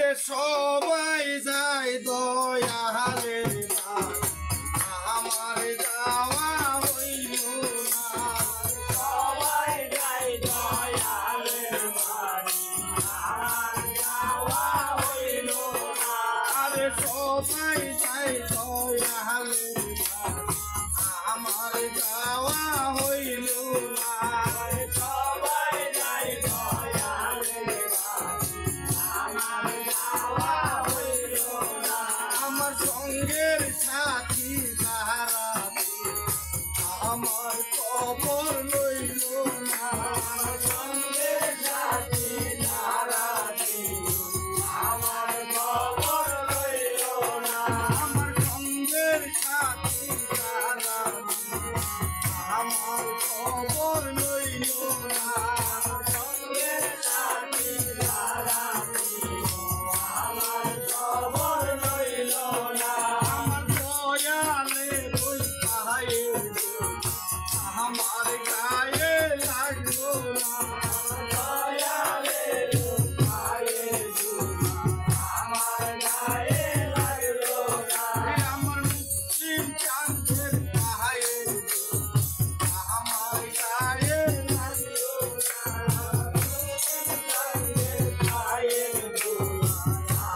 আরে সবাই যায় দয়ালে আমার যাওয়া হইল না সবাই যায় দয়ালে আমার যাওয়া হইল না আরে সবাই যায় দয়ালে আমার যাওয়া হইল না সবাই যায় দয়ালে আমার যাওয়া হইল না আমার সঙ্গের সাথী যারা আমার খবর লইল না আমার সঙ্গের সাথী যারা আমার খবর লইল না আমার সঙ্গের সাথী যারা আমার খবর লইল না আমার সঙ্গের সাথী যারা আমার খবর লইল না আমার দয়ালে ওই পায়ে আমার গায়ে লাগলো না দয়ালে ওই পায়ে আমার গায়ে লাগলো না আমার মুসলিম চাঁদের পায়ে আমার গায়ে লাগলো না মুসলিম চাঁদের পায়ে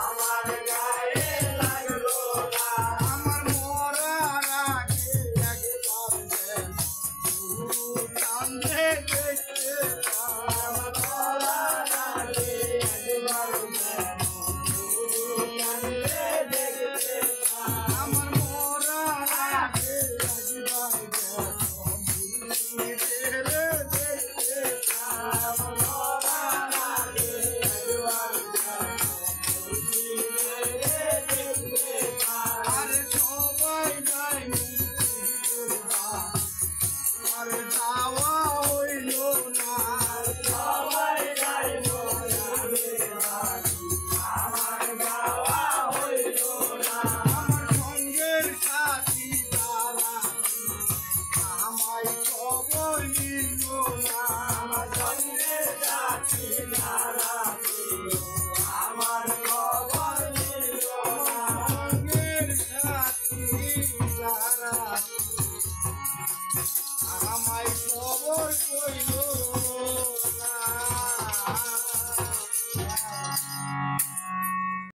আমার গায়ে লাগলো না আমার মরার আগে একবার চাঁদে দেখতে আমার মরার আগে একবার চাঁদে দেখতে আমার মরার আগে একবার দেখতে আমার মরার আগে একবার আরে সবাই যায় আরে যাওয়া